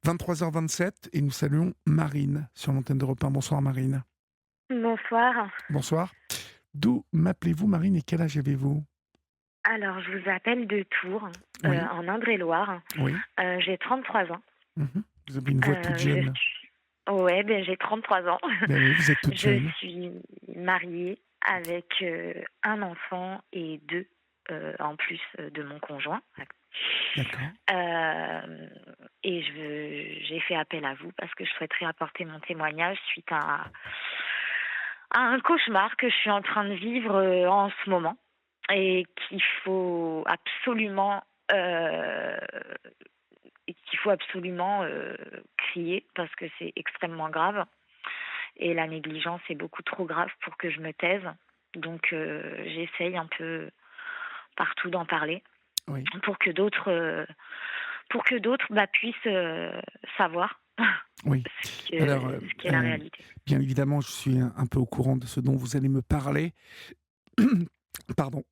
23h27 et nous saluons Marine sur l'antenne d'Europe 1. Bonsoir Marine. Bonsoir. Bonsoir. D'où m'appelez-vous Marine et quel âge avez-vous? Alors, je vous appelle de Tours, Oui, en Indre-et-Loire. oui. J'ai 33 ans. Vous avez une voix toute Je jeune. suis... Ouais, ben, j'ai 33 ans. Ben oui, vous êtes toute Je jeune. suis mariée avec un enfant et deux en plus de mon conjoint. D'accord. Euh, et j'ai fait appel à vous parce que je souhaiterais apporter mon témoignage suite à un cauchemar que je suis en train de vivre en ce moment et euh, qu'il faut absolument crier parce que c'est extrêmement grave et la négligence est beaucoup trop grave pour que je me taise. Donc j'essaye un peu partout d'en parler Oui. pour que d'autres puissent savoir Oui. Alors, ce qu'est la réalité. bien évidemment, je suis un peu au courant de ce dont vous allez me parler. Pardon.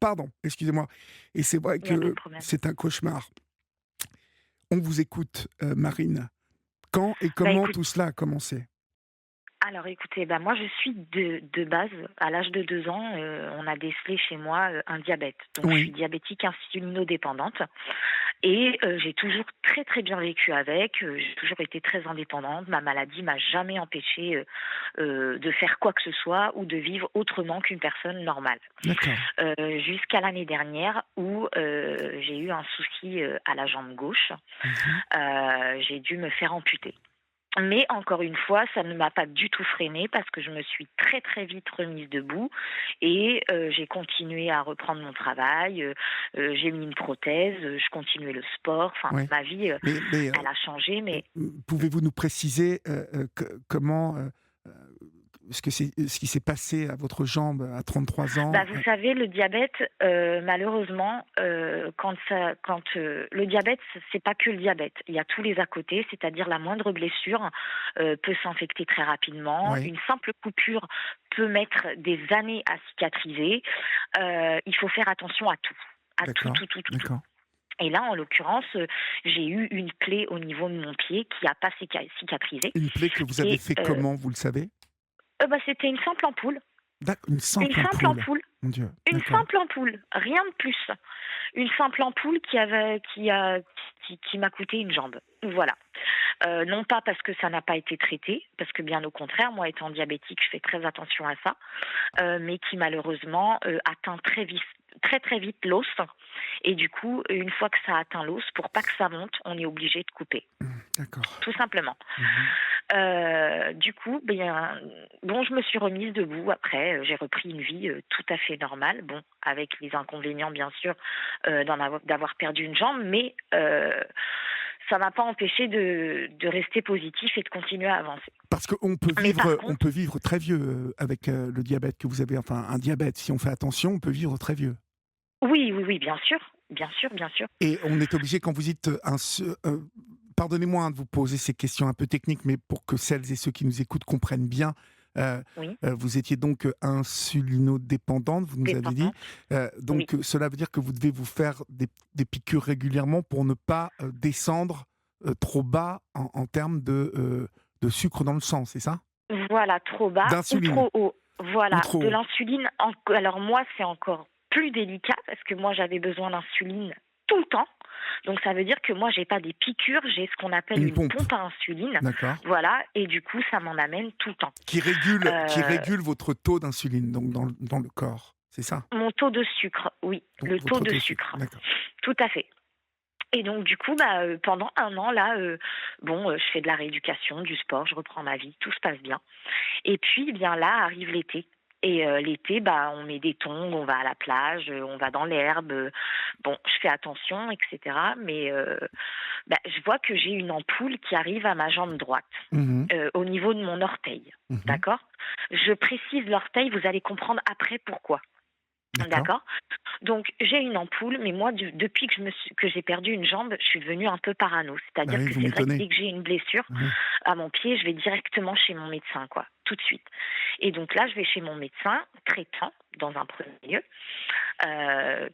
Pardon, excusez-moi. Et c'est vrai Il n'y a pas de que problème. c'est un cauchemar. On vous écoute, Marine. Quand et Bah comment écoute, tout cela a commencé? Alors écoutez, moi je suis de base, à l'âge de 2 ans, on a décelé chez moi un diabète. Donc je suis Oui. diabétique insulinodépendante et j'ai toujours très très bien vécu avec, j'ai toujours été très indépendante. Ma maladie m'a jamais empêchée de faire quoi que ce soit ou de vivre autrement qu'une personne normale. D'accord. Jusqu'à l'année dernière où j'ai eu un souci à la jambe gauche, Mhm. j'ai dû me faire amputer. Mais encore une fois, ça ne m'a pas du tout freinée parce que je me suis très très vite remise debout et j'ai continué à reprendre mon travail. J'ai mis une prothèse, je continuais le sport. Enfin, Ouais. ma vie, Mais elle a changé. Mais pouvez-vous nous préciser comment, ce qui s'est passé à votre jambe à 33 ans? vous savez, le diabète, malheureusement, le diabète, c'est pas que le diabète. Il y a tous les à côté, c'est-à-dire la moindre blessure peut s'infecter très rapidement. Oui, Une simple coupure peut mettre des années à cicatriser. Il faut faire attention à tout. À tout, d'accord, tout, tout, tout, tout. d'accord. Et là, en l'occurrence, j'ai eu une plaie au niveau de mon pied qui n'a pas cicatrisé. Une plaie que vous avez Et fait comment, vous le savez? c'était une simple ampoule. Une Une simple simple ampoule. ampoule. Mon Dieu, Une d'accord. simple ampoule, rien de plus. Une simple ampoule qui m'a coûté une jambe. Voilà. Non pas parce que ça n'a pas été traité, parce que bien au contraire, moi étant diabétique, je fais très attention à ça, mais qui malheureusement atteint très très vite l'os. Et du coup, une fois que ça atteint l'os, pour pas que ça monte, on est obligé de couper, D'accord. tout simplement. Mhm. Du coup, je me suis remise debout après. J'ai repris une vie tout à fait normale. Bon, avec les inconvénients, bien sûr, d'avoir perdu une jambe, mais ça m'a pas empêché de rester positif et de continuer à avancer. Parce qu'on Mais par on contre, peut vivre très vieux avec le diabète que vous avez. Enfin, un diabète, si on fait attention, on peut vivre très vieux. oui, oui, oui, bien sûr, bien sûr, bien sûr. Et on est obligé, quand vous dites pardonnez-moi de vous poser ces questions un peu techniques, mais pour que celles et ceux qui nous écoutent comprennent bien, Oui, vous étiez donc insulinodépendante, vous nous avez dit. dépendante. Oui. Cela veut dire que vous devez vous faire des piqûres régulièrement pour ne pas descendre trop bas en termes de sucre dans le sang, c'est ça? Voilà, trop bas ou D'insuline, trop haut. ou Voilà, trop de haut. l'insuline. Alors moi, c'est encore plus délicat parce que moi, j'avais besoin d'insuline tout le temps. Donc ça veut dire que moi, j'ai pas des piqûres, j'ai ce qu'on appelle Une une pompe, pompe à insuline. d'accord. Voilà, et du coup, ça m'en amène tout le temps. Qui Euh, régule votre taux d'insuline donc dans le corps, c'est ça? Mon taux de sucre, oui, Donc le taux votre de taux de sucre, sucre, d'accord. tout à fait. Et donc du coup, pendant un an là, je fais de la rééducation, du sport, je reprends ma vie, tout se passe bien. Et puis, bien là, arrive l'été. Et l'été, on met des tongs, on va à la plage, on va dans l'herbe. Bon, je fais attention, etc. Mais je vois que j'ai une ampoule qui arrive à ma jambe droite, Mmh. au niveau de mon orteil. Mmh. D'accord. Je précise l'orteil, vous allez comprendre après pourquoi. D'accord. D'accord. Donc j'ai une ampoule, mais moi depuis que j'ai perdu une jambe, je suis devenue un peu parano. Bah C'est-à-dire oui, que vous c'est vrai que m'étonnez. dès que j'ai une blessure, Oui. à mon pied, je vais directement chez mon médecin, quoi, tout de suite. Et donc là, je vais chez mon médecin traitant, dans un premier lieu,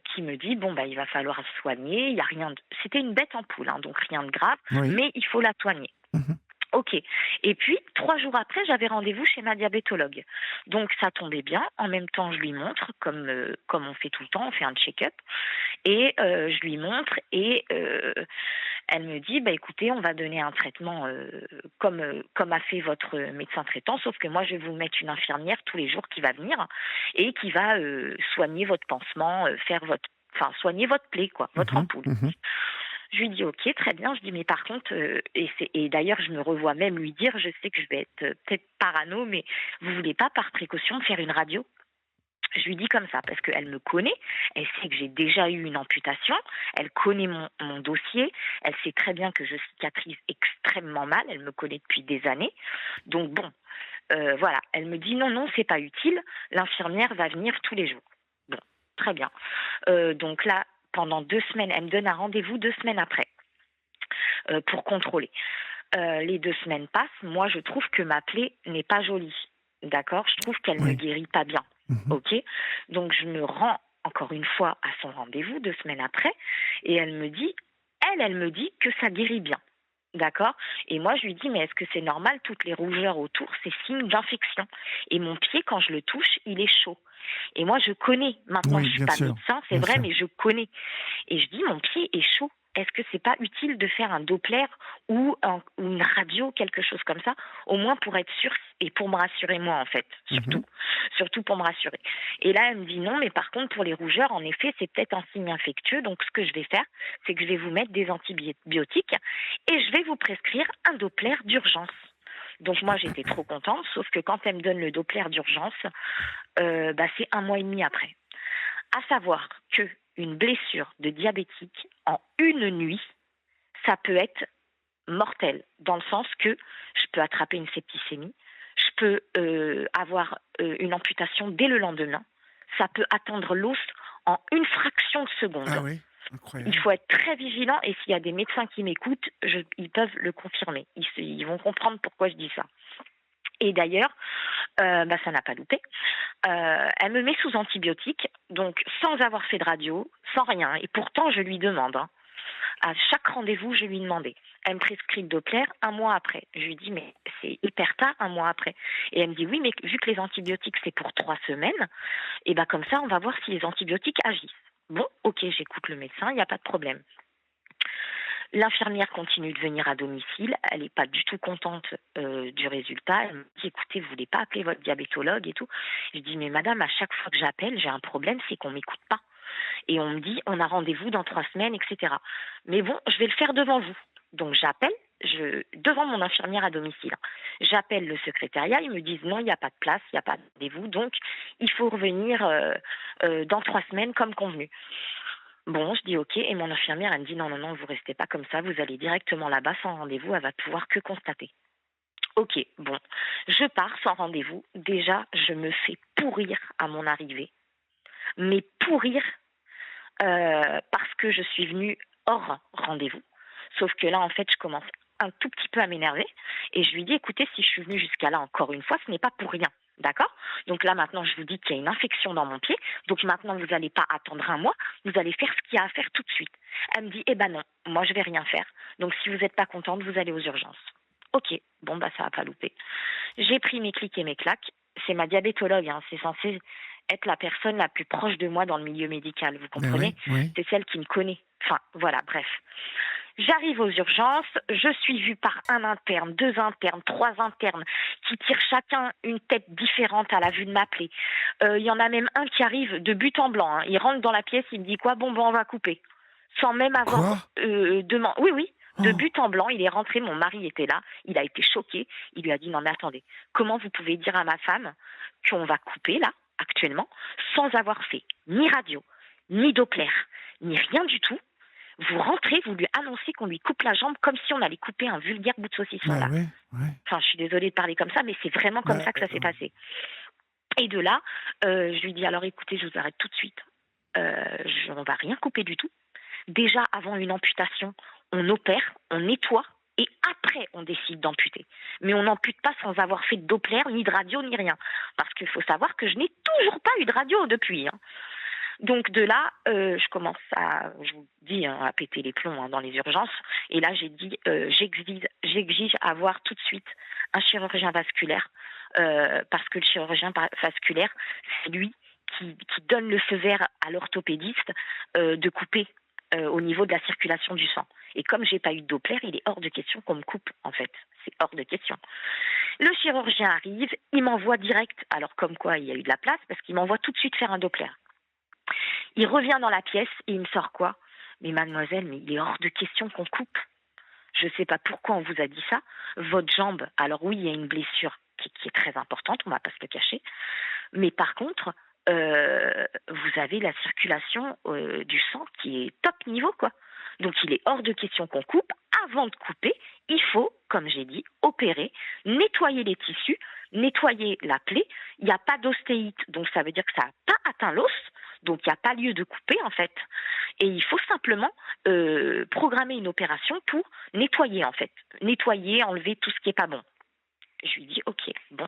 qui me dit, bon, bah, il va falloir le soigner, il y a rien de... C'était une bête en poule, hein, donc rien de grave, Oui. mais il faut la soigner. Mhm. Ok. Et puis, 3 jours après, j'avais rendez-vous chez ma diabétologue. Donc, ça tombait bien. En même temps, je lui montre, comme on fait tout le temps, on fait un check-up. Et je lui montre et elle me dit, bah, écoutez, on va donner un traitement comme a fait votre médecin traitant, sauf que moi, je vais vous mettre une infirmière tous les jours qui va venir et qui va soigner votre pansement, soigner votre plaie, quoi, votre Mhm. ampoule. Mhm. Je lui dis ok, très bien. Je dis mais par contre, et d'ailleurs je me revois même lui dire, je sais que je vais être peut-être parano, mais vous voulez pas par précaution faire une radio? Je lui dis comme ça parce qu'elle me connaît, elle sait que j'ai déjà eu une amputation, elle connaît mon dossier, elle sait très bien que je cicatrise extrêmement mal, elle me connaît depuis des années. Donc bon, voilà, elle me dit non, non, c'est pas utile, l'infirmière va venir tous les jours. Bon, très bien. Donc là, pendant 2 semaines, elle me donne un rendez-vous 2 semaines après pour contrôler. Les 2 semaines passent, moi je trouve que ma plaie n'est pas jolie, d'accord? Je trouve qu'elle ne Oui. guérit pas bien, Mhm. ok? Donc je me rends encore une fois à son rendez-vous 2 semaines après, et elle me dit que ça guérit bien. D'accord. Et moi, je lui dis, mais est-ce que c'est normal, toutes les rougeurs autour, c'est signe d'infection. Et mon pied, quand je le touche, il est chaud. Et moi, je connais. Maintenant, Oui, je suis bien pas sûr. médecin, c'est Bien vrai, sûr. mais je connais. Et je dis, mon pied est chaud. Est-ce que c'est pas utile de faire un Doppler ou une radio, quelque chose comme ça, au moins pour être sûr et pour me rassurer moi, en fait, Mhm. surtout pour me rassurer. Et là, elle me dit non, mais par contre, pour les rougeurs, en effet, c'est peut-être un signe infectieux. Donc, ce que je vais faire, c'est que je vais vous mettre des antibiotiques et je vais vous prescrire un Doppler d'urgence. Donc moi j'étais trop contente, sauf que quand elle me donne le Doppler d'urgence, c'est 1 mois et demi après. À savoir que une blessure de diabétique en une nuit, ça peut être mortel, dans le sens que je peux attraper une septicémie, je peux avoir une amputation dès le lendemain, ça peut atteindre l'os en une fraction de Ah seconde. oui, Il incroyable. faut être très vigilant et s'il y a des médecins qui m'écoutent, ils peuvent le confirmer. Ils vont comprendre pourquoi je dis ça. Et d'ailleurs, ça n'a pas loupé. Elle me met sous antibiotiques, donc sans avoir fait de radio, sans rien. Et pourtant, je lui demande. Hein. À chaque rendez-vous, je lui demandais. Elle me prescrit le Doppler 1 mois après. Je lui dis, mais c'est hyper tard, 1 mois après. Et elle me dit, oui, mais vu que les antibiotiques, c'est pour 3 semaines, et comme ça, on va voir si les antibiotiques agissent. Bon, ok, j'écoute le médecin, il n'y a pas de problème. L'infirmière continue de venir à domicile. Elle n'est pas du tout contente du résultat. Elle me dit, écoutez, vous voulez pas appeler votre diabétologue et tout? Je dis, mais madame, à chaque fois que j'appelle, j'ai un problème, c'est qu'on m'écoute pas. Et on me dit, on a rendez-vous dans 3 semaines, etc. Mais bon, je vais le faire devant vous. Donc j'appelle devant mon infirmière à domicile. J'appelle le secrétariat, ils me disent non, il n'y a pas de place, il n'y a pas de rendez-vous, donc il faut revenir dans 3 semaines comme convenu. Bon, je dis ok, et mon infirmière, elle me dit non, non, non, vous restez pas comme ça, vous allez directement là-bas sans rendez-vous, elle va pouvoir que constater. Ok, bon, je pars sans rendez-vous. Déjà, je me fais pourrir à mon arrivée, mais pourrir parce que je suis venue hors rendez-vous. Sauf que là, en fait, je commence un tout petit peu à m'énerver et je lui dis écoutez, si je suis venue jusqu'à là encore une fois, ce n'est pas pour rien. D'accord? Donc là, maintenant, je vous dis qu'il y a une infection dans mon pied. Donc maintenant, vous n'allez pas attendre 1 mois. Vous allez faire ce qu'il y a à faire tout de suite. Elle me dit eh ben non, moi, je vais rien faire. Donc si vous n'êtes pas contente, vous allez aux urgences. Ok, bon, ça va pas louper. J'ai pris mes clics et mes claques. C'est ma diabétologue, hein. C'est censé être la personne la plus proche de moi dans le milieu médical, vous Ben oui, comprenez? oui. C'est celle qui me connaît. Enfin, voilà, bref. J'arrive aux urgences, je suis vue par un interne, 2 internes, 3 internes, qui tirent chacun une tête différente à la vue de ma plaie. Il y en a même un qui arrive de but en blanc. Hein. Il rentre dans la pièce, il me dit quoi? Bon, on va couper. Sans même avoir Quoi? demandé. Oui, oui, de Oh. but en blanc, il est rentré, mon mari était là, il a été choqué, il lui a dit non mais attendez, comment vous pouvez dire à ma femme qu'on va couper là, actuellement, sans avoir fait ni radio, ni Doppler, ni rien du tout. Vous rentrez, vous lui annoncez qu'on lui coupe la jambe comme si on allait couper un vulgaire bout de saucisson Ben là. oui, oui. Enfin, je suis désolée de parler comme ça, mais c'est vraiment comme Ben, ça que ça s'est passé. Et de là, je lui dis alors écoutez, je vous arrête tout de suite. On va rien couper du tout. Déjà, avant une amputation, on opère, on nettoie, et après, on on décide d'amputer. Mais on n'ampute pas sans avoir fait de Doppler, ni de radio, ni rien. Parce qu'il faut savoir que je n'ai toujours pas eu de radio depuis. Hein. Donc de là, je commence je vous dis, à péter les plombs dans les urgences. Et là, j'ai dit, j'exige avoir tout de suite un chirurgien vasculaire, parce que le chirurgien vasculaire, c'est lui qui donne le feu vert à l'orthopédiste de couper au niveau de la circulation du sang. Et comme j'ai pas eu de Doppler, il est hors de question qu'on me coupe, en fait. C'est hors de question. Le chirurgien arrive, il m'envoie direct, alors comme quoi il y a eu de la place, parce qu'il m'envoie tout de suite faire un Doppler. Il revient dans la pièce et il me sort quoi? Mais mademoiselle, mais il est hors de question qu'on coupe. Je ne sais pas pourquoi on vous a dit ça. Votre jambe, alors oui, il y a une blessure qui est très importante, on ne va pas se le cacher. Mais par contre, vous avez la circulation du sang qui est top niveau, quoi. Donc il est hors de question qu'on coupe. Avant de couper, il faut, comme j'ai dit, opérer, nettoyer les tissus, nettoyer la plaie. Il n'y a pas d'ostéite, donc ça veut dire que ça n'a pas atteint l'os. Donc, il n'y a pas lieu de couper, en fait. Et il faut simplement programmer une opération pour nettoyer, en fait. Nettoyer, enlever tout ce qui n'est pas bon. Je lui dis, OK, bon.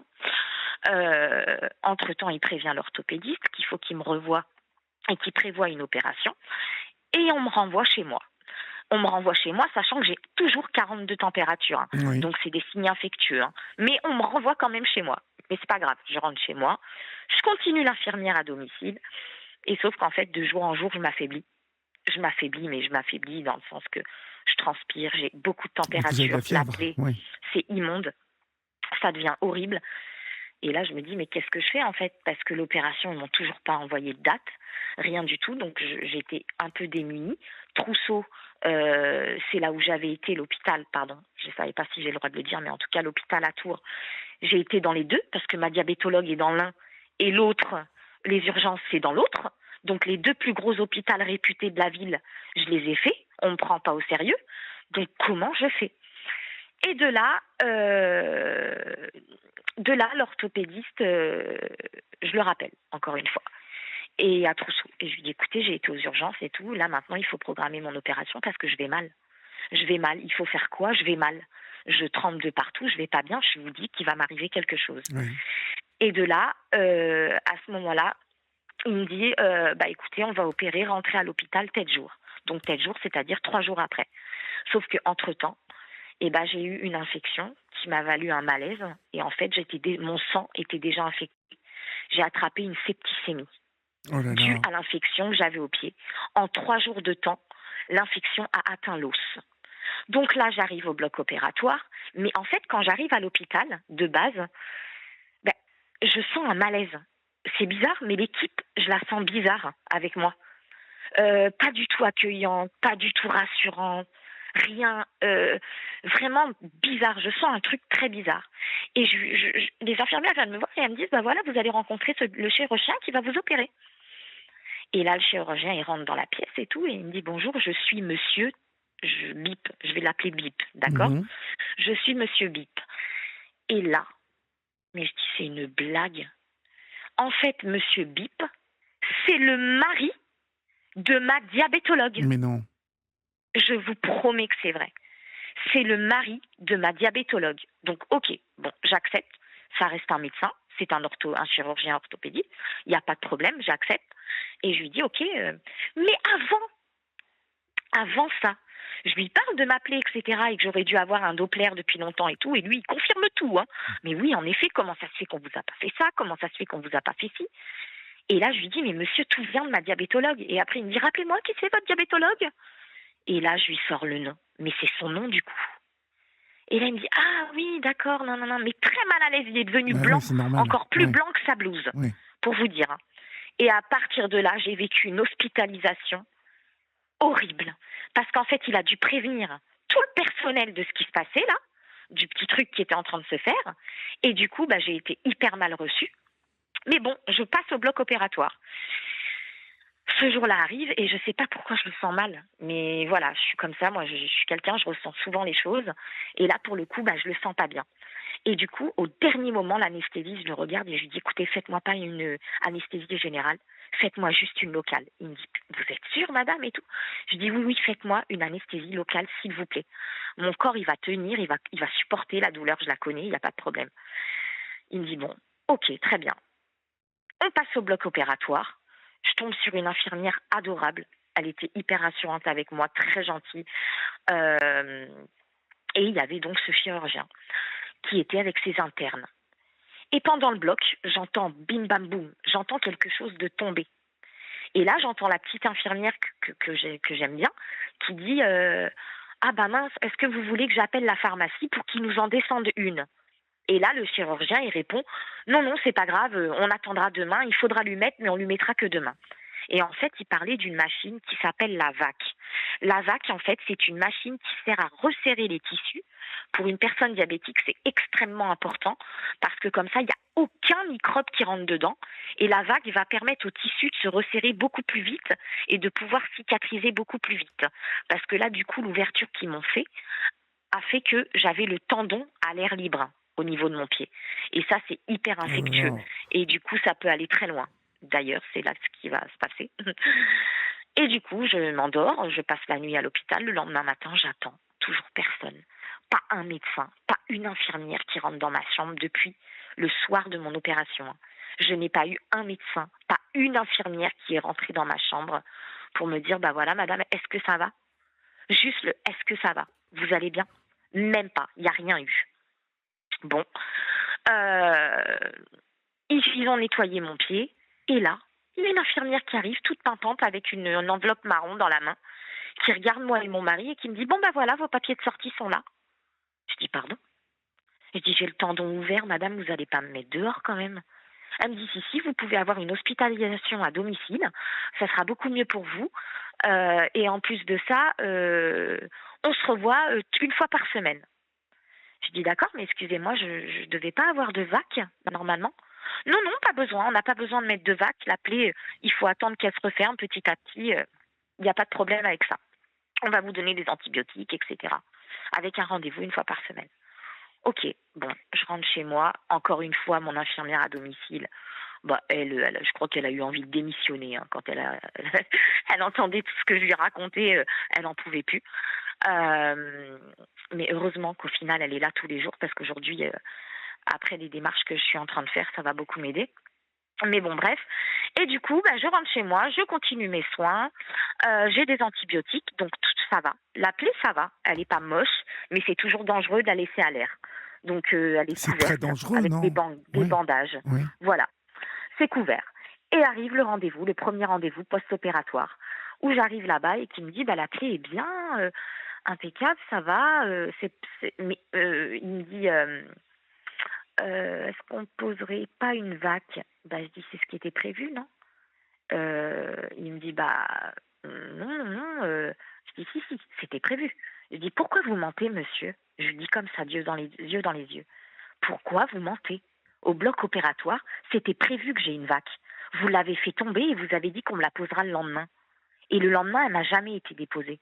Entre-temps, il prévient l'orthopédiste qu'il faut qu'il me revoie et qu'il prévoit une opération. Et on me renvoie chez moi. On me renvoie chez moi, sachant que j'ai toujours 42 températures. Hein. Oui. Donc, c'est des signes infectieux. Hein. Mais on me renvoie quand même chez moi. Mais c'est pas grave, je rentre chez moi. Je continue l'infirmière à domicile. Et sauf qu'en fait, de jour en jour, je m'affaiblis. Je m'affaiblis dans le sens que je transpire, j'ai beaucoup de température, la plaie, oui. C'est immonde, ça devient horrible. Et là, je me dis, mais qu'est-ce que je fais en fait? Parce que l'opération, ils m'ont toujours pas envoyé de date, rien du tout. Donc, j'étais un peu démunie. Trousseau, c'est là où j'avais été, l'hôpital, pardon. Je ne savais pas si j'ai le droit de le dire, mais en tout cas, l'hôpital à Tours, j'ai été dans les deux parce que ma diabétologue est dans l'un et l'autre, les urgences, c'est dans l'autre. Donc, les deux plus gros hôpitaux réputés de la ville, je les ai faits. On ne me prend pas au sérieux. Donc, comment je fais? Et de là, l'orthopédiste, je le rappelle, encore une fois, et à Trousseau. Et je lui dis, écoutez, j'ai été aux urgences et tout. Là, maintenant, il faut programmer mon opération parce que je vais mal. Je vais mal. Il faut faire quoi? Je vais mal. Je tremble de partout. Je vais pas bien. Je vous dis qu'il va m'arriver quelque chose. Oui. Et de là, à ce moment-là, il me dit, écoutez, on va opérer, rentrer à l'hôpital tel jour. Donc, tel jour, c'est-à-dire 3 jours après. Sauf qu'entre-temps, j'ai eu une infection qui m'a valu un malaise. Et en fait, mon sang était déjà infecté. J'ai attrapé une septicémie due à l'infection que j'avais au pied. En 3 jours de temps, l'infection a atteint l'os. Donc là, j'arrive au bloc opératoire. Mais en fait, quand j'arrive à l'hôpital, de base, je sens un malaise. C'est bizarre, mais l'équipe, je la sens bizarre avec moi. Pas du tout accueillante, pas du tout rassurante, rien, vraiment bizarre. Je sens un truc très bizarre. Et les infirmières viennent me voir et elles me disent, voilà, vous allez rencontrer le chirurgien qui va vous opérer. Et là, le chirurgien, il rentre dans la pièce et tout, et il me dit, bonjour, je suis monsieur Bip. Je vais l'appeler Bip, d'accord? Je suis monsieur Bip. Et là, mais je dis, c'est une blague. En fait, monsieur Bip, c'est le mari de ma diabétologue. Mais non. Je vous promets que c'est vrai. C'est le mari de ma diabétologue. Donc, OK, bon, j'accepte. Ça reste un médecin. C'est un chirurgien orthopédiste. Il n'y a pas de problème, j'accepte. Et je lui dis, OK, mais avant ça, je lui parle de m'appeler, etc., et que j'aurais dû avoir un Doppler depuis longtemps et tout, et lui, il confirme tout. Hein. Mais oui, en effet, comment ça se fait qu'on vous a pas fait ça? Comment ça se fait qu'on vous a pas fait ci? Et là, je lui dis, mais monsieur, tout vient de ma diabétologue. Et après, il me dit, rappelez-moi, qui c'est votre diabétologue? Et là, je lui sors le nom. Mais c'est son nom, du coup. Et là, il me dit, ah oui, d'accord, non, mais très mal à l'aise, il est devenu blanc, encore plus blanc que sa blouse, pour vous dire. Hein. Et à partir de là, j'ai vécu une hospitalisation horrible. Parce qu'en fait, il a dû prévenir tout le personnel de ce qui se passait là, du petit truc qui était en train de se faire. Et du coup, j'ai été hyper mal reçue. Mais bon, je passe au bloc opératoire. Ce jour-là arrive et je ne sais pas pourquoi je le sens mal. Mais voilà, je suis comme ça. Moi, je suis quelqu'un, je ressens souvent les choses. Et là, pour le coup, je le sens pas bien. Et du coup, au dernier moment, l'anesthésiste, je le regarde et je lui dis, écoutez, faites-moi pas une anesthésie générale, faites-moi juste une locale. Il me dit, vous êtes sûre, madame, et tout? Je dis, oui, oui, faites-moi une anesthésie locale, s'il vous plaît. Mon corps, il va tenir, il va supporter la douleur, je la connais, il n'y a pas de problème. Il me dit, bon, ok, très bien. On passe au bloc opératoire. Je tombe sur une infirmière adorable. Elle était hyper rassurante avec moi, très gentille. Euh, et il y avait donc ce chirurgien qui était avec ses internes. Et pendant le bloc, j'entends bim bam boum, j'entends quelque chose de tomber. Et là, j'entends la petite infirmière que j'aime bien qui dit ah bah mince, est-ce que vous voulez que j'appelle la pharmacie pour qu'ils nous en descendent une? Et là, le chirurgien, il répond non, non, c'est pas grave, on attendra demain, il faudra lui mettre, mais on lui mettra que demain. Et en fait, il parlait d'une machine qui s'appelle la VAC. La VAC, en fait, c'est une machine qui sert à resserrer les tissus. Pour une personne diabétique, c'est extrêmement important parce que comme ça, il n'y a aucun microbe qui rentre dedans. Et la VAC va permettre aux tissus de se resserrer beaucoup plus vite et de pouvoir cicatriser beaucoup plus vite. Parce que là, du coup, l'ouverture qu'ils m'ont fait a fait que j'avais le tendon à l'air libre au niveau de mon pied. Et ça, c'est hyper Oh là infectieux. là. Et du coup, ça peut aller très loin. D'ailleurs, c'est là ce qui va se passer. Et du coup, je m'endors, je passe la nuit à l'hôpital. Le lendemain matin, j'attends. Toujours personne. Pas un médecin, pas une infirmière qui rentre dans ma chambre depuis le soir de mon opération. Je n'ai pas eu un médecin, pas une infirmière qui est rentrée dans ma chambre pour me dire, bah voilà, madame, est-ce que ça va? Juste le est-ce que ça va? Vous allez bien? Même pas, il n'y a rien eu. Bon, euh, ils ont nettoyé mon pied, et là, il y a une infirmière qui arrive, toute pimpante, avec une enveloppe marron dans la main, qui regarde moi et mon mari et qui me dit, bon ben voilà, vos papiers de sortie sont là. Je dis, pardon? Je dis, j'ai le tendon ouvert, madame, vous n'allez pas me mettre dehors quand même? Elle me dit, si, vous pouvez avoir une hospitalisation à domicile, ça sera beaucoup mieux pour vous. Et en plus de ça, on se revoit une fois par semaine. Je dis, d'accord, mais excusez-moi, je ne devais pas avoir de VAC, normalement. Non, non, pas besoin, on n'a pas besoin de mettre de VAC. La plaie, il faut attendre qu'elle se referme petit à petit. Il n'y a pas de problème avec ça. On va vous donner des antibiotiques, etc. Avec un rendez-vous une fois par semaine. Ok, bon, je rentre chez moi. Encore une fois, mon infirmière à domicile, bah, je crois qu'elle a eu envie de démissionner hein, quand elle entendait tout ce que je lui racontais. Elle n'en pouvait plus. Mais heureusement qu'au final, elle est là tous les jours parce qu'aujourd'hui, après les démarches que je suis en train de faire, ça va beaucoup m'aider. Mais bon, bref. Et du coup, bah, je rentre chez moi, je continue mes soins. J'ai des antibiotiques, donc tout ça va. La plaie, ça va. Elle n'est pas moche, mais c'est toujours dangereux de la laisser à l'air. Donc, elle est C'est très couverte dangereux, avec des non? Oui, bandages. oui. Voilà, c'est couvert. Et arrive le rendez-vous, le premier rendez-vous post-opératoire, où j'arrive là-bas et qui me dit, bah, la plaie est bien, impeccable, ça va. Mais il me dit... est-ce qu'on ne poserait pas une VAC? Bah, je dis, c'est ce qui était prévu, non? Il me dit, bah, non, non, non. Je dis, si, si, c'était prévu. Je dis, pourquoi vous mentez, monsieur? Je lui dis comme ça, Dieu dans les yeux dans les yeux. Pourquoi vous mentez? Au bloc opératoire, c'était prévu que j'ai une VAC. Vous l'avez fait tomber et vous avez dit qu'on me la posera le lendemain. Et le lendemain, elle n'a jamais été déposée.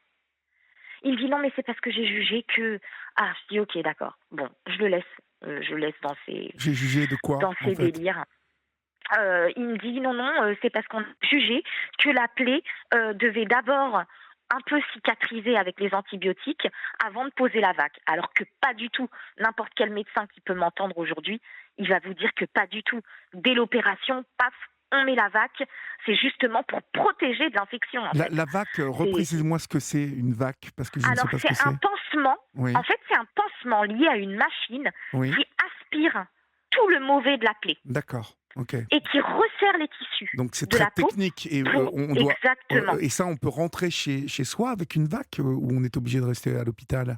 Il me dit, non, mais c'est parce que j'ai jugé que... Ah, je dis, ok, d'accord. Bon, je le laisse. Je laisse J'ai jugé de quoi, dans en ses fait? délires. Il me dit non, non, c'est parce qu'on a jugé que la plaie devait d'abord un peu cicatriser avec les antibiotiques avant de poser la VAC. Alors que pas du tout. N'importe quel médecin qui peut m'entendre aujourd'hui, il va vous dire que pas du tout. Dès l'opération, paf, on met la VAC. C'est justement pour protéger de l'infection, en fait. La VAC, C'est reprécisez-moi ce que c'est, une VAC, parce que je ne sais Alors, pas ce c'est que un c'est. pansement. Oui, En fait, c'est un pansement lié à une machine oui, qui aspire tout le mauvais de la plaie d'accord, ok. et qui resserre les tissus Donc c'est de très la peau technique et pour on doit exactement. et ça on peut rentrer chez soi avec une VAC ou on est obligé de rester à l'hôpital?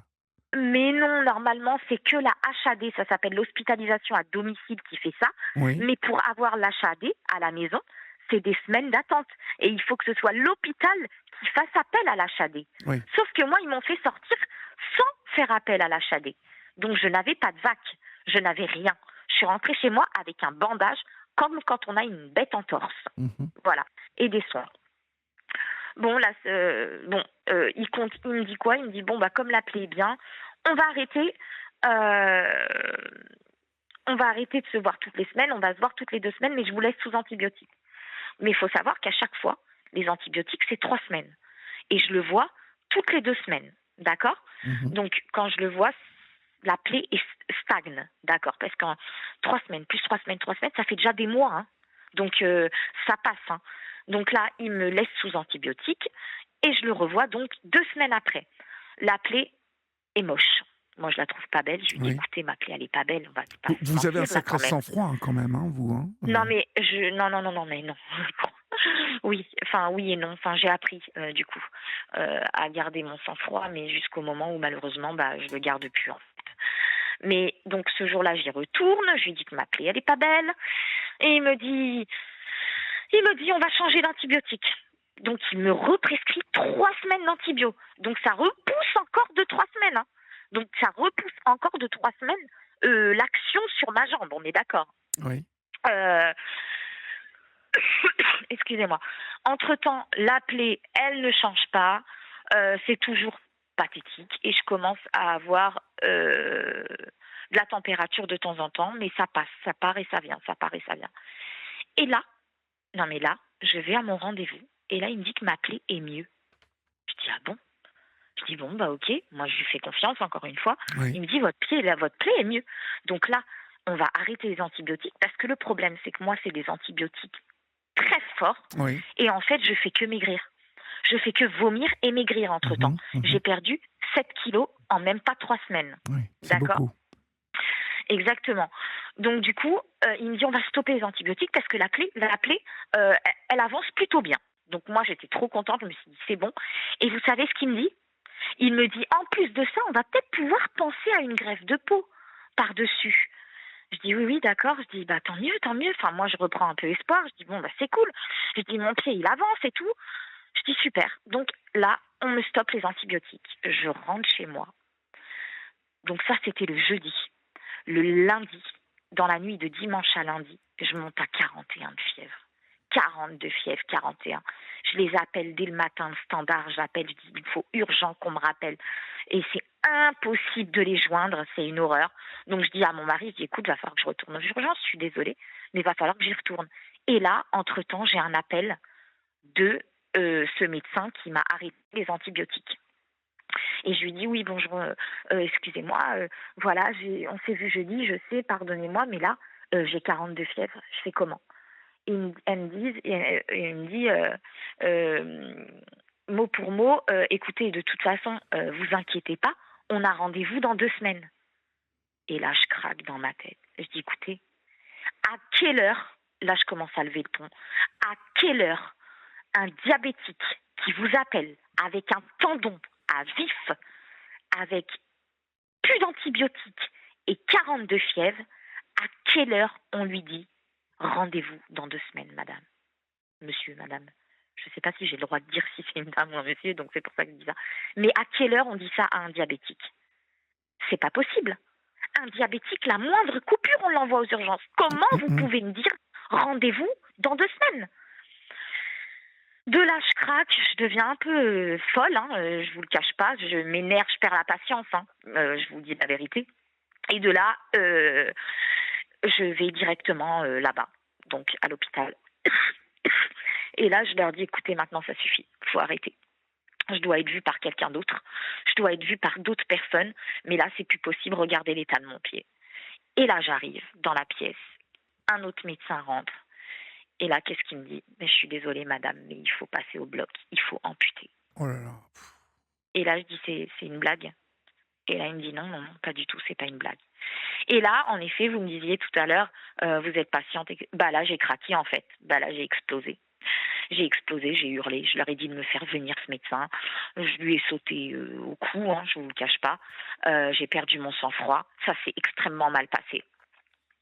Mais non, normalement, c'est que la HAD, ça s'appelle l'hospitalisation à domicile qui fait ça. Oui, Mais pour avoir l'HAD à la maison, c'est des semaines d'attente. Et il faut que ce soit l'hôpital qui fasse appel à l'HAD. oui. Sauf que moi, ils m'ont fait sortir sans faire appel à l'HAD. Donc je n'avais pas de VAC, je n'avais rien. Je suis rentrée chez moi avec un bandage, comme quand on a une bête en torse. Mhm. Voilà. Et des soins. Bon, là, il me dit quoi? Il me dit, bon, bah, comme la plaie est bien, on va arrêter. on va arrêter de se voir toutes les semaines, on va se voir toutes les 2 semaines, mais je vous laisse sous antibiotiques. Mais il faut savoir qu'à chaque fois, les antibiotiques, c'est 3 semaines. Et je le vois toutes les 2 semaines, d'accord? Donc, quand je le vois, la plaie stagne, d'accord? Parce qu'en 3 semaines, plus 3 semaines, 3 semaines, ça fait déjà des mois, hein. Donc, ça passe, hein. Donc là, il me laisse sous antibiotiques et je le revois donc 2 semaines après. La plaie est moche. Moi, je la trouve pas belle. Je lui dis, Oui. écoutez, ma plaie, elle est pas belle. On va pas se Vous avez un mentir, là, sacré quand même. sang-froid hein, quand même, hein, vous. Hein. Non, mais non, mais non. Oui, enfin, oui et non. Enfin, j'ai appris, du coup, à garder mon sang-froid, mais jusqu'au moment où, malheureusement, bah, je le garde plus, en fait. Mais donc, ce jour-là, j'y retourne. Je lui dis que ma plaie, elle est pas belle. Et il me dit, on va changer d'antibiotique. Donc, il me represcrit 3 semaines d'antibio. Donc, ça repousse encore de 3 semaines, hein. Donc, ça repousse encore de 3 semaines l'action sur ma jambe. On est d'accord. Oui. Euh, Excusez-moi. Entre-temps, la plaie, elle ne change pas. C'est toujours pathétique. Et je commence à avoir de la température de temps en temps. Mais ça passe, ça part et ça vient, ça part et ça vient. Et là, non mais là, je vais à mon rendez-vous. Et là, il me dit que ma plaie est mieux. Je dis, ah bon? Je dis, bon, bah ok. Moi, je lui fais confiance, encore une fois. Oui. Il me dit, votre plaie est mieux. Donc là, on va arrêter les antibiotiques. Parce que le problème, c'est que moi, c'est des antibiotiques très forts. Oui. Et en fait, je fais que maigrir. Je fais que vomir et maigrir entre-temps. J'ai perdu 7 kilos en même pas 3 semaines. Oui, c'est D'accord? beaucoup. Exactement. Donc du coup, il me dit on va stopper les antibiotiques parce que la plaie, elle avance plutôt bien. Donc moi j'étais trop contente, je me suis dit c'est bon. Et vous savez ce qu'il me dit? Il me dit en plus de ça, on va peut-être pouvoir penser à une greffe de peau par-dessus. Je dis oui, d'accord. Je dis bah tant mieux, tant mieux. Enfin moi je reprends un peu espoir. Je dis bon bah c'est cool. Je dis mon pied il avance et tout. Je dis super. Donc là on me stoppe les antibiotiques. Je rentre chez moi. Donc ça c'était le jeudi. Le lundi, dans la nuit de dimanche à lundi, je monte à 41 de fièvre. 40 de fièvre, 41. Je les appelle dès le matin, le standard, j'appelle, je dis il faut urgent qu'on me rappelle. Et c'est impossible de les joindre, c'est une horreur. Donc je dis à mon mari, je dis écoute, il va falloir que je retourne aux urgences, je suis désolée, mais il va falloir que j'y retourne. Et là, entre-temps, j'ai un appel de ce médecin qui m'a arrêté les antibiotiques. Et je lui dis oui bonjour, excusez-moi, voilà, on s'est vu jeudi, je sais, pardonnez-moi, mais là j'ai 42 fièvres, je fais comment? Elle me dit, mot pour mot, écoutez, de toute façon, vous inquiétez pas, on a rendez-vous dans 2 semaines. Et là je craque dans ma tête. Je dis écoutez, à quelle heure, là je commence à lever le ton, à quelle heure un diabétique qui vous appelle avec un tendon à vif, avec plus d'antibiotiques et 42 fièvres, à quelle heure on lui dit rendez-vous dans 2 semaines, madame, monsieur, madame? Je ne sais pas si j'ai le droit de dire si c'est une dame ou un monsieur, donc c'est pour ça que je dis ça. Mais à quelle heure on dit ça à un diabétique? C'est pas possible. Un diabétique, la moindre coupure, on l'envoie aux urgences. Comment vous pouvez me dire rendez-vous dans 2 semaines? De là, je craque, je deviens un peu folle, hein, je vous le cache pas, je m'énerve, je perds la patience, hein, je vous dis la vérité. Et de là, je vais directement là-bas, donc à l'hôpital. Et là, je leur dis, écoutez, maintenant ça suffit, il faut arrêter. Je dois être vue par quelqu'un d'autre, je dois être vue par d'autres personnes, mais là, c'est plus possible, regardez l'état de mon pied. Et là, j'arrive dans la pièce, un autre médecin rentre. Et là, qu'est-ce qu'il me dit? Mais je suis désolée, madame, mais il faut passer au bloc, il faut amputer. Oh là là. Et là, je dis, c'est une blague? Et là, il me dit, non, pas du tout, c'est pas une blague. Et là, en effet, vous me disiez tout à l'heure, vous êtes patiente. Bah là, j'ai craqué, en fait. Bah là, j'ai explosé. J'ai hurlé. Je leur ai dit de me faire venir ce médecin. Je lui ai sauté au cou, hein, je vous le cache pas. J'ai perdu mon sang-froid. Ça s'est extrêmement mal passé.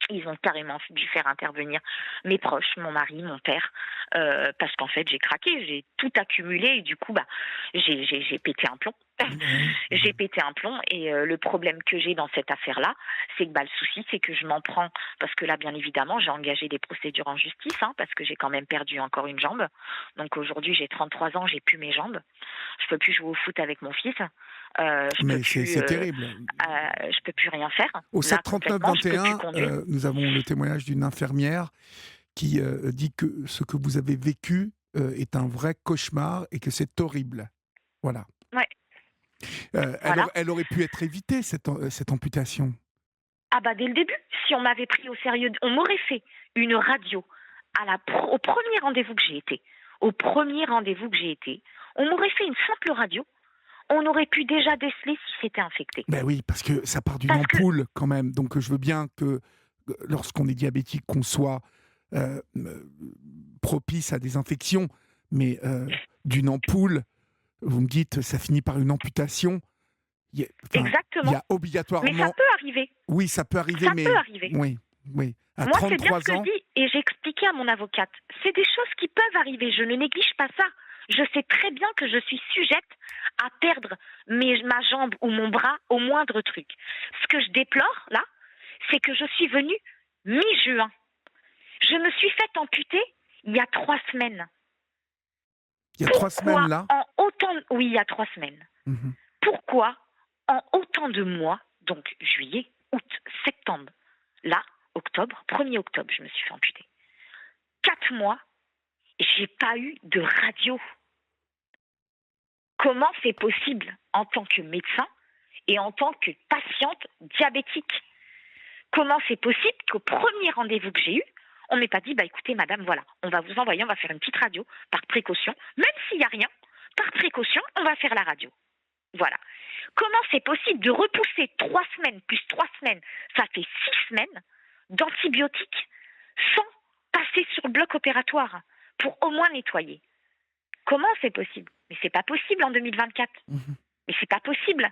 Ils ont carrément dû faire intervenir mes proches, mon mari, mon père, parce qu'en fait, j'ai craqué, j'ai tout accumulé et du coup, bah, j'ai pété un plomb. J'ai pété un plomb et le problème que j'ai dans cette affaire-là, c'est que bah, le souci, c'est que je m'en prends, parce que là, bien évidemment, j'ai engagé des procédures en justice, hein, parce que j'ai quand même perdu encore une jambe. Donc aujourd'hui, j'ai 33 ans, j'ai plus mes jambes. Je peux plus jouer au foot avec mon fils. Mais c'est terrible. Je peux plus rien faire. Au Là, 739-21, conduire. nous avons le témoignage d'une infirmière qui dit que ce que vous avez vécu est un vrai cauchemar et que c'est horrible. Voilà. Ouais. Voilà. Elle aurait pu être évitée, cette amputation. Ah bah dès le début, si on m'avait pris au sérieux, on m'aurait fait une radio au premier rendez-vous que j'ai été. Au premier rendez-vous que j'ai été, on m'aurait fait une simple radio. On aurait pu déjà déceler si c'était infecté. Ben oui, parce que ça part d'une ampoule quand même. Donc je veux bien que lorsqu'on est diabétique, qu'on soit propice à des infections, mais d'une ampoule, vous me dites, ça finit par une amputation. Exactement. Il y a obligatoirement... Mais ça peut arriver. Oui, ça peut arriver, ça peut arriver. Oui. À moi, 33 c'est bien ce que ans... je dis, et j'ai expliqué à mon avocate. C'est des choses qui peuvent arriver, je ne néglige pas ça. Je sais très bien que je suis sujette à perdre ma jambe ou mon bras au moindre truc. Ce que je déplore, là, c'est que je suis venue mi-juin. Je me suis faite amputer il y a 3 semaines. Il y a 3 semaines, là Oui, il y a 3 semaines. Mm-hmm. Pourquoi, en autant de mois, donc juillet, août, septembre, là, octobre, 1er octobre, je me suis fait amputer. 4 mois, j'ai pas eu de radio. Comment c'est possible en tant que médecin et en tant que patiente diabétique? Comment c'est possible qu'au premier rendez-vous que j'ai eu, on m'ait pas dit, bah écoutez madame, voilà, on va vous envoyer, on va faire une petite radio par précaution, même s'il n'y a rien, par précaution, on va faire la radio. Voilà. Comment c'est possible de repousser 3 semaines plus 3 semaines, ça fait 6 semaines d'antibiotiques sans passer sur le bloc opératoire pour au moins nettoyer? Comment c'est possible? Mais c'est pas possible en 2024. Mais c'est pas possible.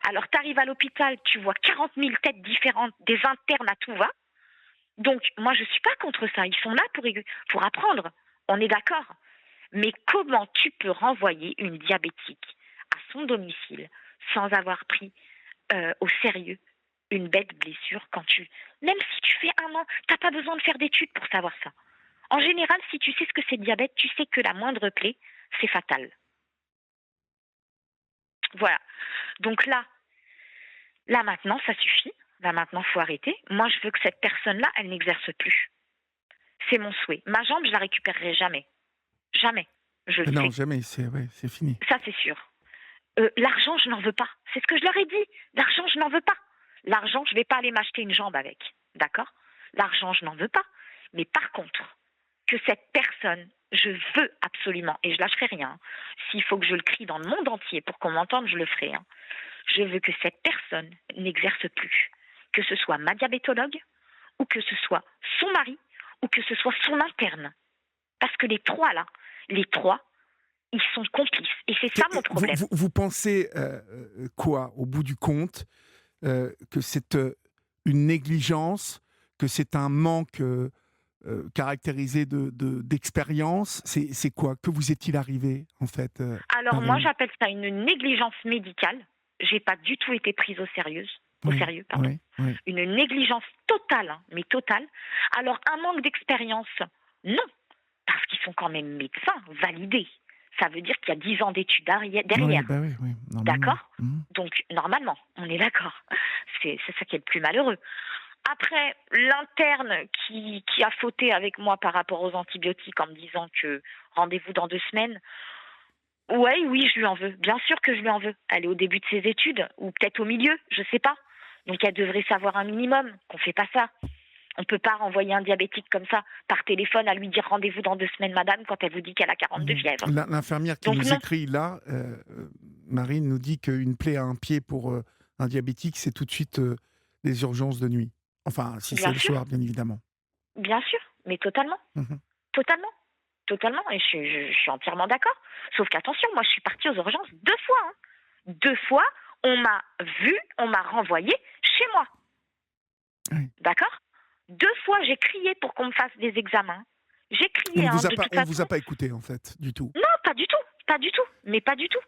Alors tu arrives à l'hôpital, tu vois 40 000 têtes différentes, des internes à tout va. Donc moi je suis pas contre ça. Ils sont là pour apprendre. On est d'accord. Mais comment tu peux renvoyer une diabétique à son domicile sans avoir pris au sérieux une bête blessure même si tu fais 1 an, t'as pas besoin de faire d'études pour savoir ça. En général, si tu sais ce que c'est le diabète, tu sais que la moindre plaie, c'est fatal. Voilà. Donc là maintenant, ça suffit. Là maintenant, faut arrêter. Moi, je veux que cette personne-là, elle n'exerce plus. C'est mon souhait. Ma jambe, je la récupérerai jamais. Jamais. Je le sais. Non, jamais. C'est fini. Ça, c'est sûr. L'argent, je n'en veux pas. C'est ce que je leur ai dit. L'argent, je n'en veux pas. L'argent, je ne vais pas aller m'acheter une jambe avec. D'accord? L'argent, je n'en veux pas. Mais par contre, que cette personne, je veux absolument, et je lâcherai rien, s'il faut que je le crie dans le monde entier pour qu'on m'entende, je le ferai. Je veux que cette personne n'exerce plus. Que ce soit ma diabétologue, ou que ce soit son mari, ou que ce soit son interne. Parce que les trois, ils sont complices. Et c'est ça mon problème. Vous pensez quoi, au bout du compte, que c'est une négligence, que c'est un manque caractérisé d'expérience? C'est quoi? Que vous est-il arrivé, en fait? Alors moi, j'appelle ça une négligence médicale. J'ai pas du tout été prise au sérieux. Oui. Une négligence totale, mais totale. Alors un manque d'expérience, non. Parce qu'ils sont quand même médecins, validés. Ça veut dire qu'il y a 10 ans d'études derrière. Oui, d'accord? Donc, normalement, on est d'accord. C'est ça qui est le plus malheureux. Après, l'interne qui a fauté avec moi par rapport aux antibiotiques en me disant que rendez-vous dans 2 semaines, oui, je lui en veux. Bien sûr que je lui en veux. Elle est au début de ses études, ou peut-être au milieu, je sais pas. Donc, elle devrait savoir un minimum qu'on fait pas ça. On ne peut pas renvoyer un diabétique comme ça par téléphone à lui dire rendez-vous dans 2 semaines, madame, quand elle vous dit qu'elle a 42 fièvres. L'infirmière qui nous écrit là, Marine, nous dit qu'une plaie à un pied pour un diabétique, c'est tout de suite des urgences de nuit. Enfin, si c'est le soir, bien évidemment. Bien sûr, mais totalement. Totalement. Et je suis entièrement d'accord. Sauf qu'attention, moi, je suis partie aux urgences 2 fois. 2 fois, on m'a vu, on m'a renvoyée chez moi. Oui. D'accord? 2 fois, j'ai crié pour qu'on me fasse des examens. J'ai crié. On ne vous a pas écouté, en fait, du tout. Non, pas du tout. Mais pas du tout.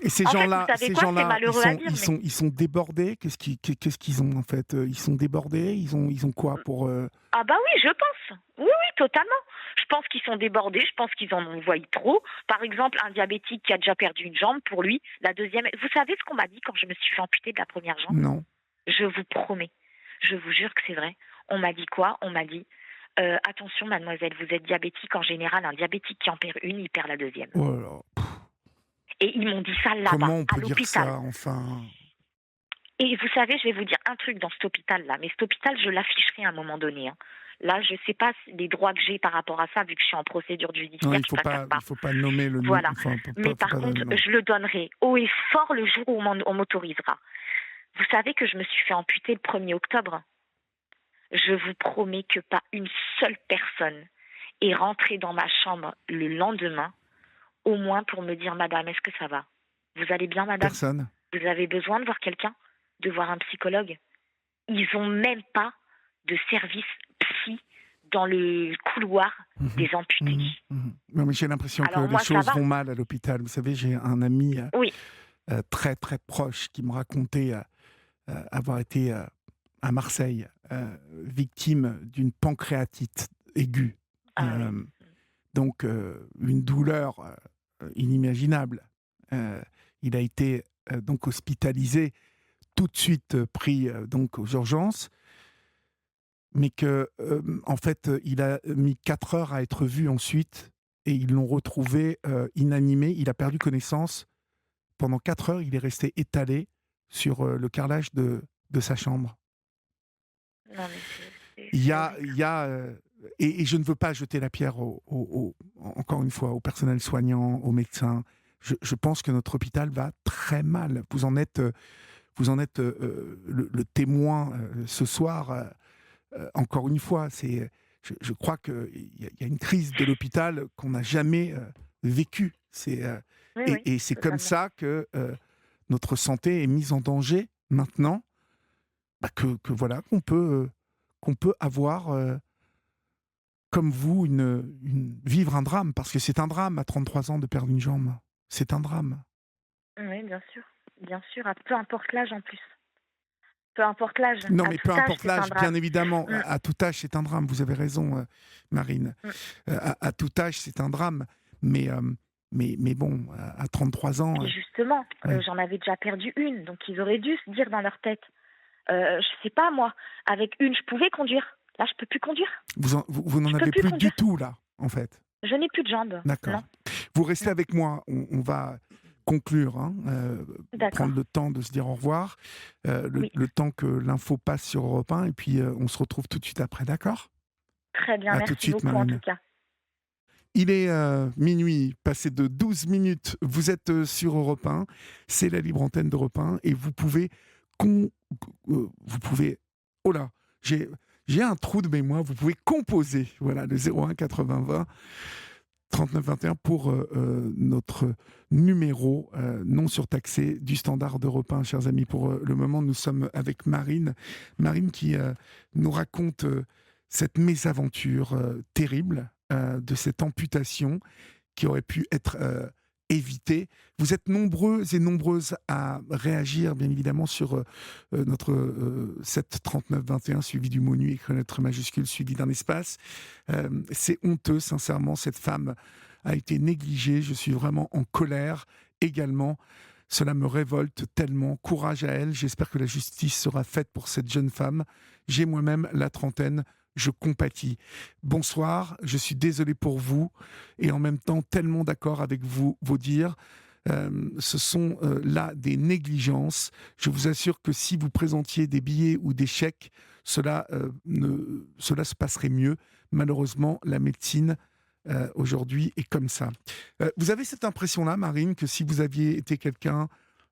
Et ces En fait, vous gens-là, savez quoi? C'est malheureux à dire, mais ils sont débordés. Qu'est-ce qu'ils ont en fait? Ils sont débordés. Ils ont quoi pour ah bah oui, je pense. Oui, oui, totalement. Je pense qu'ils sont débordés, je pense qu'ils en envoient trop. Par exemple, un diabétique qui a déjà perdu une jambe, pour lui, la deuxième... Vous savez ce qu'on m'a dit quand je me suis fait amputer de la première jambe? Non. Je vous promets, je vous jure que c'est vrai. On m'a dit quoi? On m'a dit, attention mademoiselle, vous êtes diabétique. En général, un diabétique qui en perd une, il perd la deuxième. Oh là là. Et ils m'ont dit ça là-bas, Comment on à peut dire l'hôpital. ça, enfin? Et vous savez, je vais vous dire un truc dans cet hôpital-là, mais cet hôpital, je l'afficherai à un moment donné, hein. Là, je ne sais pas les droits que j'ai par rapport à ça, vu que je suis en procédure Non, judiciaire, je préfère pas. il faut pas nommer le nom. Voilà. Enfin, Mais faut par pas contre, non. je le donnerai haut et fort le jour où on m'autorisera. Vous savez que je me suis fait amputer le 1er octobre. Je vous promets que pas une seule personne est rentrée dans ma chambre le lendemain, au moins pour me dire, madame, est-ce que ça va? Vous allez bien, madame? Personne. Vous avez besoin de voir quelqu'un? De voir un psychologue? Ils n'ont même pas de service psy dans le couloir des amputés. Non, mais j'ai l'impression que Alors les moi, ça choses va. vont mal à l'hôpital. Vous savez, j'ai un ami Oui. très très proche qui me racontait avoir été à Marseille victime d'une pancréatite aiguë. Ah oui. Donc une douleur inimaginable. Il a été donc hospitalisé, tout de suite pris donc aux urgences, mais que en fait il a mis 4 heures à être vu ensuite et ils l'ont retrouvé inanimé. Il a perdu connaissance. Pendant 4 heures, il est resté étalé sur le carrelage de sa chambre. Non, mais c'est horrible. Il y a et je ne veux pas jeter la pierre encore une fois, au personnel soignant, aux médecins. Je pense que notre hôpital va très mal. Vous en êtes le témoin ce soir. Encore une fois, je crois qu'il y a une crise de l'hôpital qu'on n'a jamais vécue. Oui, oui, Et c'est comme totalement. ça que notre santé est mise en danger maintenant. Voilà qu'on peut avoir comme vous vivre un drame, parce que c'est un drame à 33 ans de perdre une jambe. C'est un drame. Oui, bien sûr, à peu importe l'âge en plus. Peu importe l'âge, Non, à mais tout peu âge, importe c'est un l'âge, bien drame. évidemment, Mm, à tout âge, c'est un drame. Vous avez raison, Marine. mm. À tout âge, c'est un drame. Mais, mais bon, à 33 ans, Et justement, ouais. j'en avais déjà perdu une, donc ils auraient dû se dire dans leur tête, je sais pas moi, avec une, je pouvais conduire. Là, je peux plus conduire. Vous n'en Je peux avez plus plus du conduire. tout, là, en fait. Je n'ai plus de jambes. D'accord. Non. Vous restez Non. avec moi. On va conclure, hein, D'accord. prendre le temps de se dire au revoir, Oui. le temps que l'info passe sur Europe 1, et puis on se retrouve tout de suite après, d'accord? Très bien, À tout de merci suite, beaucoup en tout Marine. cas. Il est minuit, passé de 12 minutes. Vous êtes sur Europe 1, c'est la libre antenne d'Europe 1, et vous pouvez... vous pouvez... Oh là, j'ai un trou de mémoire, vous pouvez composer, voilà, le 01 80 20 39 21 pour notre numéro non surtaxé du standard d'Europe 1, chers amis. Pour le moment, nous sommes avec Marine. Marine qui nous raconte cette mésaventure terrible de cette amputation qui aurait pu être évitée. Vous êtes nombreux et nombreuses à réagir, bien évidemment, sur notre 7 39 21 suivi du mot nuit, écrit en lettres majuscules, suivi d'un espace. C'est honteux, sincèrement. Cette femme a été négligée. Je suis vraiment en colère également. Cela me révolte tellement. Courage à elle. J'espère que la justice sera faite pour cette jeune femme. J'ai moi-même la trentaine. Je compatis. Bonsoir, je suis désolé pour vous et en même temps tellement d'accord avec vos dires. Ce sont là des négligences. Je vous assure que si vous présentiez des billets ou des chèques, cela se passerait mieux. Malheureusement, la médecine aujourd'hui est comme ça. Vous avez cette impression-là, Marine, que si vous aviez été quelqu'un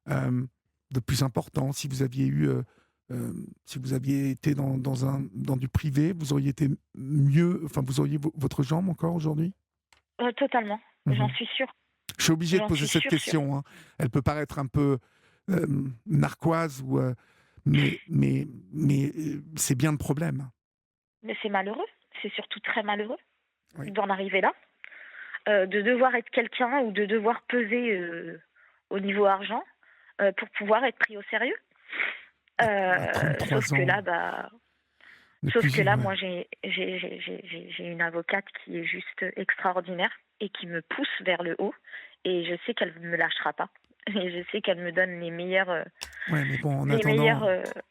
de plus important, si vous aviez eu si vous aviez été dans du privé, vous auriez été mieux, enfin vous auriez votre jambe encore aujourd'hui? Totalement, j'en suis sûre. Je suis obligé de J'en poser suis cette sûre. question, hein. Elle peut paraître un peu narquoise, mais c'est bien le problème. Mais c'est malheureux, c'est surtout très malheureux Oui. d'en arriver là, de devoir être quelqu'un ou de devoir peser au niveau argent pour pouvoir être pris au sérieux. À Sauf 33 que ans, là, ne sauf plus que y... là, Ouais. moi, j'ai une avocate qui est juste extraordinaire et qui me pousse vers le haut. Et je sais qu'elle ne me lâchera pas. Et je sais qu'elle me donne Ouais, mais bon, en les meilleures attendant,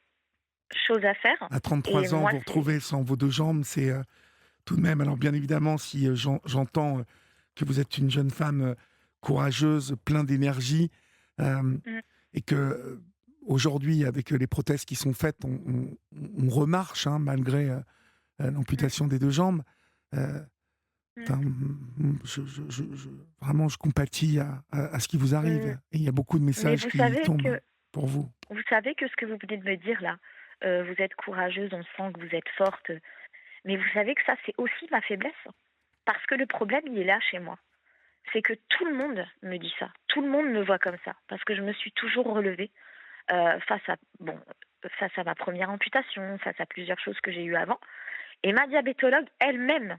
choses à faire. à Et 33 ans, moi, vous c'est... retrouver sans vos deux jambes, c'est tout de même... Alors bien évidemment, si j'entends que vous êtes une jeune femme courageuse, plein d'énergie, euh, Mm, et que aujourd'hui, avec les prothèses qui sont faites, on remarche, hein, malgré mm, l'amputation des deux jambes. Euh, mm. enfin, vraiment, je compatis à ce qui vous arrive. Mm. Et il y a beaucoup de Mais messages qui tombent pour vous. vous savez que ce que vous venez de me dire là, vous êtes courageuse, on sent que vous êtes forte. Mais vous savez que ça, c'est aussi ma faiblesse. Parce que le problème, il est là chez moi. C'est que tout le monde me dit ça. Tout le monde me voit comme ça. Parce que je me suis toujours relevée face à face à ma première amputation, face à plusieurs choses que j'ai eues avant. Et ma diabétologue elle-même,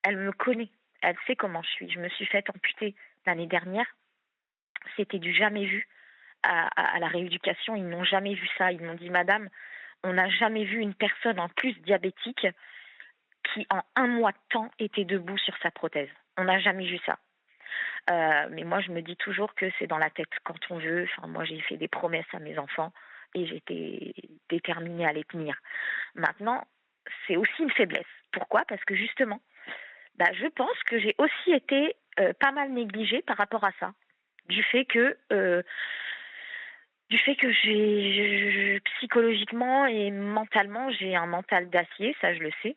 elle me connaît. Elle sait comment je suis. Je me suis faite amputer l'année dernière. C'était du jamais vu. À la rééducation, ils n'ont jamais vu ça. Ils m'ont dit, Madame, on n'a jamais vu une personne en plus diabétique qui, en un mois de temps, était debout sur sa prothèse. On n'a jamais vu ça. Mais moi, je me dis toujours que c'est dans la tête quand on veut. Enfin, moi, j'ai fait des promesses à mes enfants et j'étais déterminée à les tenir. Maintenant, c'est aussi une faiblesse. Pourquoi? Parce que justement, je pense que j'ai aussi été pas mal négligée par rapport à ça. Du fait que psychologiquement et mentalement, j'ai un mental d'acier, ça je le sais.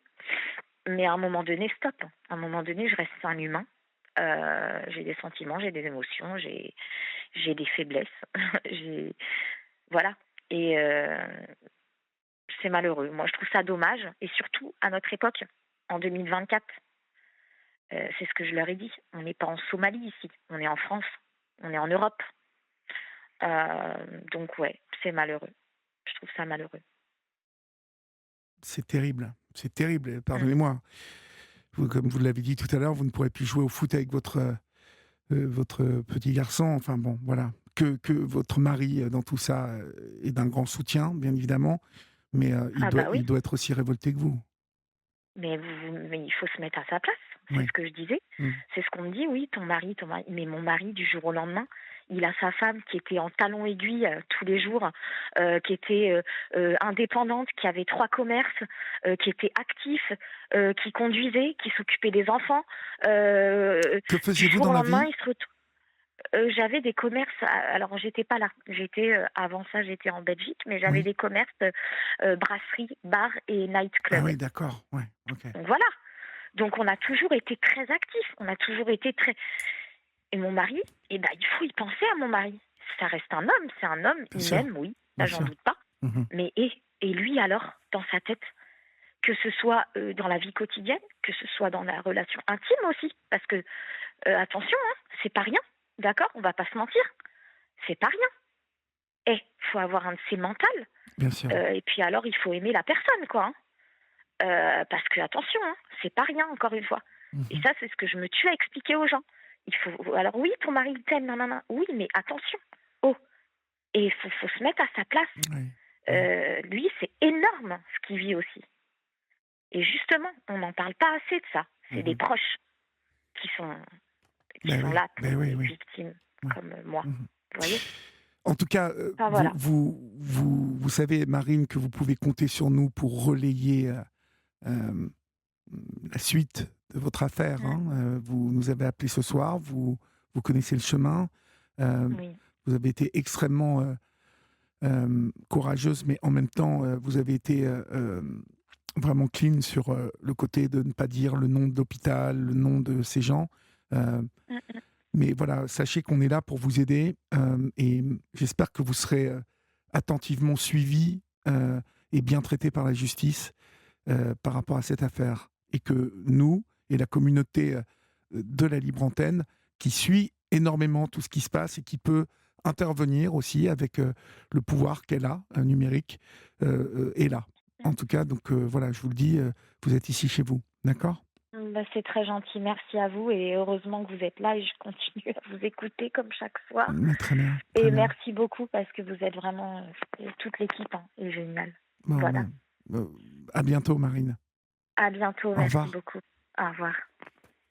Mais à un moment donné, stop. À un moment donné, je reste un humain. J'ai des sentiments, j'ai des émotions, j'ai des faiblesses. j'ai Voilà. Et c'est malheureux. Moi, je trouve ça dommage. Et surtout, à notre époque, en 2024, c'est ce que je leur ai dit. On n'est pas en Somalie ici. On est en France. On est en Europe. Donc, ouais, c'est malheureux. Je trouve ça malheureux. C'est terrible. C'est terrible. Mm. Pardonnez-moi. Comme vous l'avez dit tout à l'heure, vous ne pourrez plus jouer au foot avec votre petit garçon. Enfin bon, voilà. Que votre mari, dans tout ça, est d'un grand soutien, bien évidemment. Mais Ah bah oui. il doit être aussi révolté que vous. Mais il faut se mettre à sa place. C'est Oui. ce que je disais. Mm. C'est ce qu'on me dit, oui, ton mari, ton mari. Mais mon mari, du jour au lendemain, il a sa femme qui était en talons aiguilles tous les jours, qui était indépendante, qui avait 3 commerces, qui était actif, qui conduisait, qui s'occupait des enfants. Que Du faisiez-vous jour dans au la lendemain, vie? il se retrouve. J'avais des commerces, alors j'étais pas là, j'étais avant ça j'étais en Belgique, mais j'avais Oui. des commerces brasserie, bar et Ah nightclub. oui, d'accord. Ouais. Ok. Donc voilà. Donc on a toujours été très actifs, on a toujours été très... Et mon mari, il faut y penser à mon mari. Ça reste un homme, c'est un homme, Bien il sûr. m'aime, oui, Bien ça j'en sûr. doute pas. Mhm. Mais et lui alors, dans sa tête, que ce soit dans la vie quotidienne, que ce soit dans la relation intime aussi, parce que attention, hein, c'est pas rien, d'accord? On va pas se mentir, c'est pas rien. Il faut avoir un de ces mentales, Bien sûr. et puis alors il faut aimer la personne, quoi. Hein. Parce que attention, hein, c'est pas rien encore une fois. Et Mhm. ça, c'est ce que je me tue à expliquer aux gens. Il faut, alors oui, ton mari il t'aime, nanana. Oui, mais attention. Oh, et faut se mettre à sa place. Oui. Oui. Lui, c'est énorme ce qu'il vit aussi. Et justement, on n'en parle pas assez de ça. C'est des Mhm. proches qui sont Ben oui. là pour Ben oui, les oui. victimes Ouais. comme moi. Mhm. Vous voyez? En tout cas, Enfin voilà. vous savez, Marine, que vous pouvez compter sur nous pour relayer euh, la suite de votre affaire. Mm. Hein. Vous nous avez appelé ce soir, vous connaissez le chemin. Euh, Oui. vous avez été extrêmement courageuse, mais en même temps, vous avez été vraiment clean sur le côté de ne pas dire le nom de l'hôpital, le nom de ces gens. Euh, Mm, mm. mais voilà, sachez qu'on est là pour vous aider et j'espère que vous serez attentivement suivi et bien traité par la justice par rapport à cette affaire. Et que nous et la communauté de la Libre Antenne, qui suit énormément tout ce qui se passe et qui peut intervenir aussi avec le pouvoir qu'elle a, numérique, est là. En tout cas, donc voilà, je vous le dis, vous êtes ici chez vous. D'accord? Bah, c'est très gentil, merci à vous et heureusement que vous êtes là et je continue à vous écouter comme chaque soir. Mais très bien, très Et bien. merci beaucoup parce que vous êtes vraiment, toute l'équipe est géniale. Bon, Voilà. à bientôt, Marine. À bientôt, Au merci revoir. beaucoup. Au revoir.